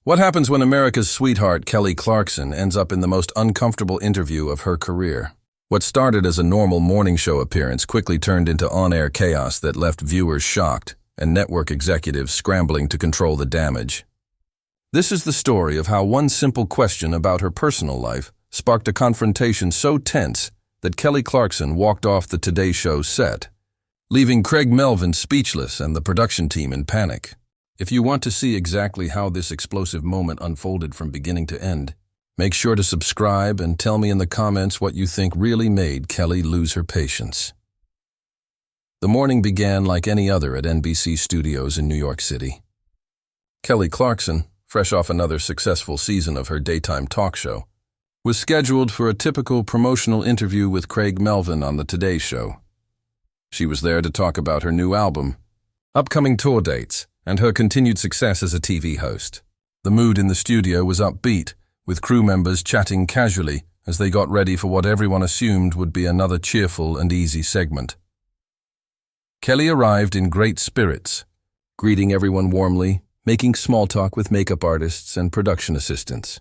What happens when America's sweetheart, Kelly Clarkson, ends up in the most uncomfortable interview of her career? What started as a normal morning show appearance quickly turned into on-air chaos that left viewers shocked and network executives scrambling to control the damage. This is the story of how one simple question about her personal life sparked a confrontation so tense that Kelly Clarkson walked off the Today Show set, leaving Craig Melvin speechless and the production team in panic. If you want to see exactly how this explosive moment unfolded from beginning to end, make sure to subscribe and tell me in the comments what you think really made Kelly lose her patience. The morning began like any other at NBC Studios in New York City. Kelly Clarkson, fresh off another successful season of her daytime talk show, was scheduled for a typical promotional interview with Craig Melvin on the Today Show. She was there to talk about her new album, upcoming tour dates, and her continued success as a TV host. The mood in the studio was upbeat, with crew members chatting casually as they got ready for what everyone assumed would be another cheerful and easy segment. Kelly arrived in great spirits, greeting everyone warmly, making small talk with makeup artists and production assistants.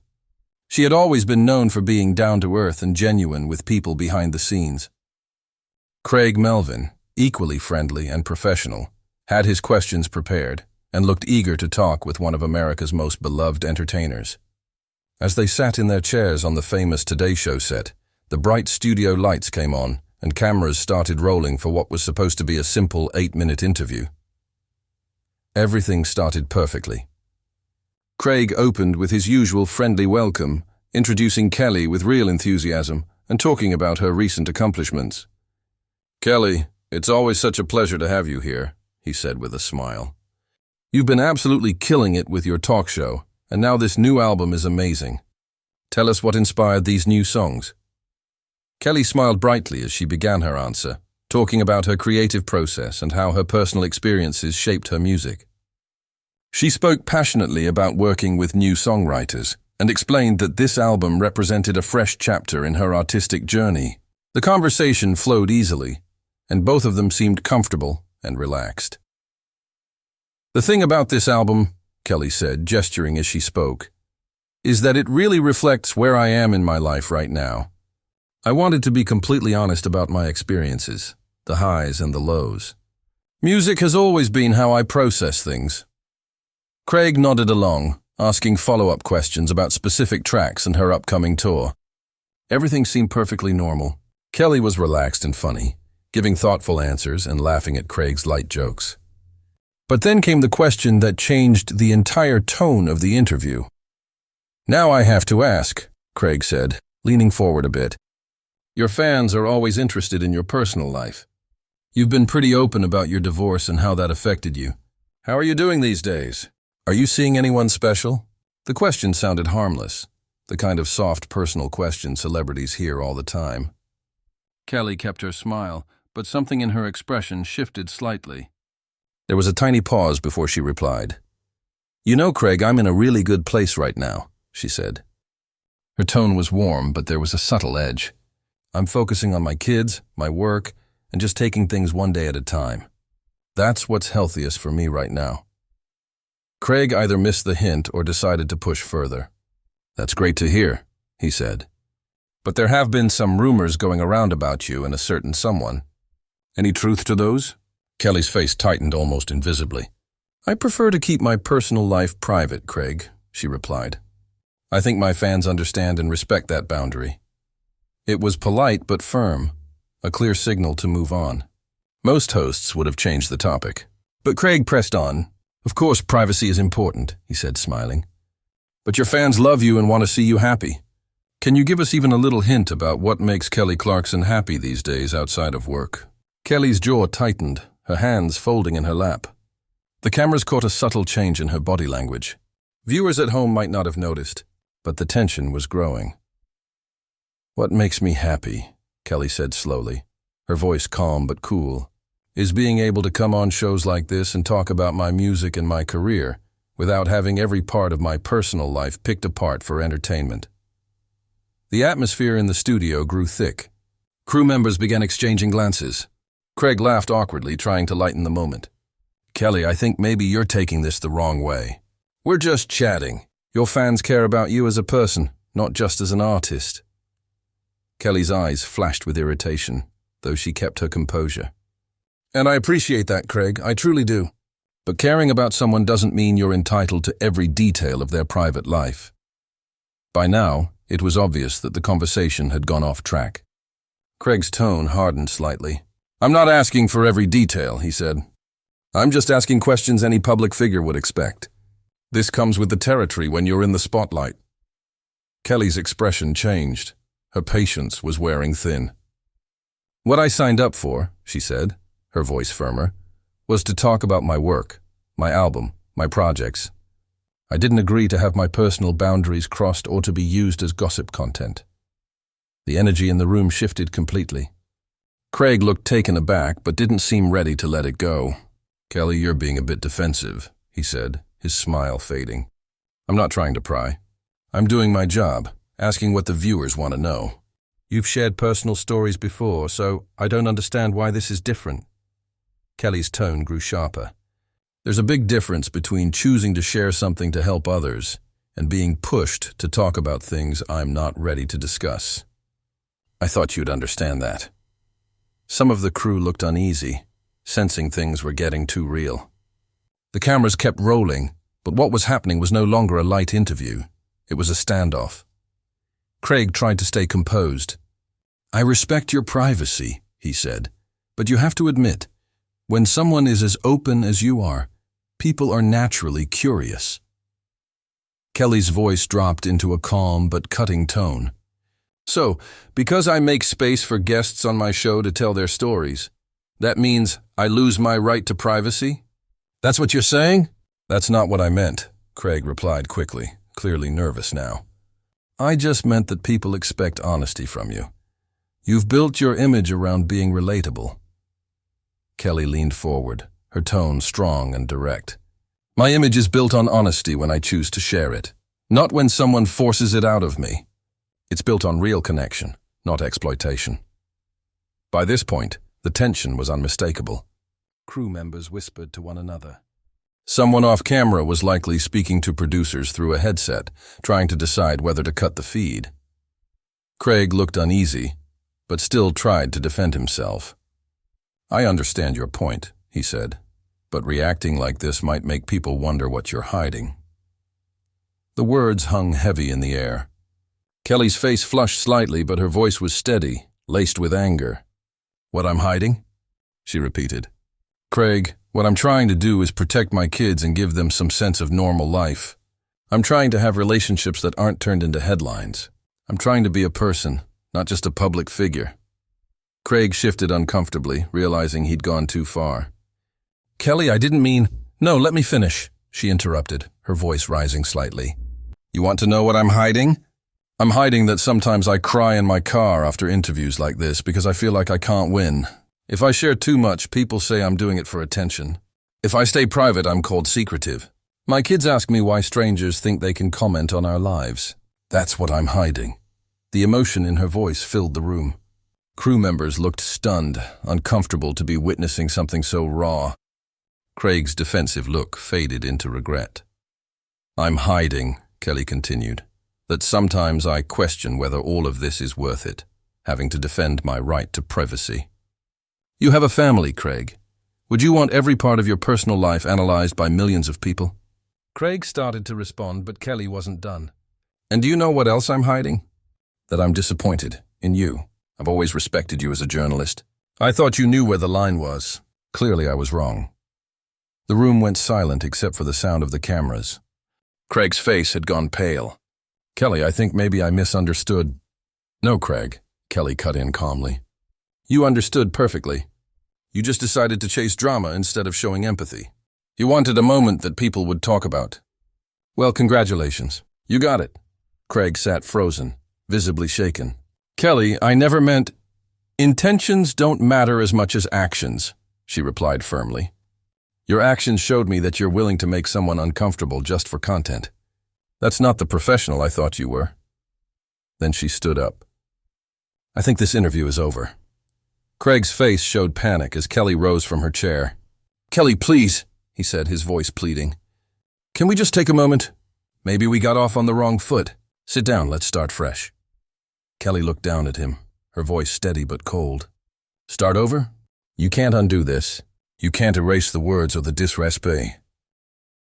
She had always been known for being down-to-earth and genuine with people behind the scenes. Craig Melvin, equally friendly and professional, had his questions prepared and looked eager to talk with one of America's most beloved entertainers. As they sat in their chairs on the famous Today Show set, the bright studio lights came on and cameras started rolling for what was supposed to be a simple 8-minute interview. Everything started perfectly. Creig opened with his usual friendly welcome, introducing Kelly with real enthusiasm and talking about her recent accomplishments. "Kelly, it's always such a pleasure to have you here," he said with a smile. "You've been absolutely killing it with your talk show, and now this new album is amazing. Tell us what inspired these new songs." Kelly smiled brightly as she began her answer, talking about her creative process and how her personal experiences shaped her music. She spoke passionately about working with new songwriters and explained that this album represented a fresh chapter in her artistic journey. The conversation flowed easily, and both of them seemed comfortable and relaxed. "The thing about this album," Kelly said, gesturing as she spoke, "is that it really reflects where I am in my life right now. I wanted to be completely honest about my experiences, the highs and the lows. Music has always been how I process things." Creig nodded along, asking follow-up questions about specific tracks and her upcoming tour. Everything seemed perfectly normal. Kelly was relaxed and funny, giving thoughtful answers and laughing at Craig's light jokes. But then came the question that changed the entire tone of the interview. "Now I have to ask," Creig said, leaning forward a bit. "Your fans are always interested in your personal life. You've been pretty open about your divorce and how that affected you. How are you doing these days? Are you seeing anyone special?" The question sounded harmless, the kind of soft personal question celebrities hear all the time. Kelly kept her smile, but something in her expression shifted slightly. There was a tiny pause before she replied. "You know, Creig, I'm in a really good place right now," she said. Her tone was warm, but there was a subtle edge. "I'm focusing on my kids, my work, and just taking things one day at a time. That's what's healthiest for me right now." Creig either missed the hint or decided to push further. "That's great to hear," he said. "But there have been some rumors going around about you and a certain someone. Any truth to those?" Kelly's face tightened almost invisibly. "I prefer to keep my personal life private, Creig," she replied. "I think my fans understand and respect that boundary." It was polite but firm, a clear signal to move on. Most hosts would have changed the topic. But Creig pressed on. "Of course, privacy is important," he said, smiling. "But your fans love you and want to see you happy. Can you give us even a little hint about what makes Kelly Clarkson happy these days outside of work?" Kelly's jaw tightened, her hands folding in her lap. The cameras caught a subtle change in her body language. Viewers at home might not have noticed, but the tension was growing. "What makes me happy," Kelly said slowly, her voice calm but cool, "is being able to come on shows like this and talk about my music and my career without having every part of my personal life picked apart for entertainment." The atmosphere in the studio grew thick. Crew members began exchanging glances. Creig laughed awkwardly, trying to lighten the moment. "Kelly, I think maybe you're taking this the wrong way. We're just chatting. Your fans care about you as a person, not just as an artist. Kelly's eyes flashed with irritation, though she kept her composure. And I appreciate that, Craig, I truly do. But caring about someone doesn't mean you're entitled to every detail of their private life. By now, it was obvious that the conversation had gone off track. Craig's tone hardened slightly. I'm not asking for every detail, he said. I'm just asking questions any public figure would expect. This comes with the territory when you're in the spotlight. Kelly's expression changed. Her patience was wearing thin. What I signed up for, she said, her voice firmer, was to talk about my work, my album, my projects. I didn't agree to have my personal boundaries crossed or to be used as gossip content. The energy in the room shifted completely. Creig looked taken aback but didn't seem ready to let it go. Kelly, you're being a bit defensive, he said, his smile fading. I'm not trying to pry. I'm doing my job, asking what the viewers want to know. You've shared personal stories before, so I don't understand why this is different. Kelly's tone grew sharper. There's a big difference between choosing to share something to help others and being pushed to talk about things I'm not ready to discuss. I thought you'd understand that. Some of the crew looked uneasy, sensing things were getting too real. The cameras kept rolling, but what was happening was no longer a light interview. It was a standoff. Creig tried to stay composed. I respect your privacy, he said, but you have to admit, when someone is as open as you are, people are naturally curious. Kelly's voice dropped into a calm but cutting tone. So, because I make space for guests on my show to tell their stories, that means I lose my right to privacy? That's what you're saying? That's not what I meant, Creig replied quickly, clearly nervous now. I just meant that people expect honesty from you. You've built your image around being relatable. Kelly leaned forward, her tone strong and direct. My image is built on honesty when I choose to share it, not when someone forces it out of me. It's built on real connection, not exploitation. By this point, the tension was unmistakable. Crew members whispered to one another. Someone off camera was likely speaking to producers through a headset, trying to decide whether to cut the feed. Creig looked uneasy, but still tried to defend himself. I understand your point, he said, but reacting like this might make people wonder what you're hiding. The words hung heavy in the air. Kelly's face flushed slightly, but her voice was steady, laced with anger. What I'm hiding? She repeated. Creig, what I'm trying to do is protect my kids and give them some sense of normal life. I'm trying to have relationships that aren't turned into headlines. I'm trying to be a person, not just a public figure. Creig shifted uncomfortably, realizing he'd gone too far. Kelly, I didn't mean— No, let me finish, she interrupted, her voice rising slightly. You want to know what I'm hiding? I'm hiding that sometimes I cry in my car after interviews like this because I feel like I can't win. If I share too much, people say I'm doing it for attention. If I stay private, I'm called secretive. My kids ask me why strangers think they can comment on our lives. That's what I'm hiding. The emotion in her voice filled the room. Crew members looked stunned, uncomfortable to be witnessing something so raw. Craig's defensive look faded into regret. I'm hiding, Kelly continued, that sometimes I question whether all of this is worth it, having to defend my right to privacy. You have a family, Creig. Would you want every part of your personal life analyzed by millions of people? Creig started to respond, but Kelly wasn't done. And do you know what else I'm hiding? That I'm disappointed in you. I've always respected you as a journalist. I thought you knew where the line was. Clearly I was wrong. The room went silent except for the sound of the cameras. Creig's face had gone pale. Kelly, I think maybe I misunderstood. No, Creig, Kelly cut in calmly. You understood perfectly. You just decided to chase drama instead of showing empathy. You wanted a moment that people would talk about. Well, congratulations. You got it. Creig sat frozen, visibly shaken. Kelly, I never meant— Intentions don't matter as much as actions, she replied firmly. Your actions showed me that you're willing to make someone uncomfortable just for content. That's not the professional I thought you were. Then she stood up. I think this interview is over. Creig's face showed panic as Kelly rose from her chair. Kelly, please, he said, his voice pleading. Can we just take a moment? Maybe we got off on the wrong foot. Sit down, let's start fresh. Kelly looked down at him, her voice steady but cold. Start over? You can't undo this. You can't erase the words or the disrespect.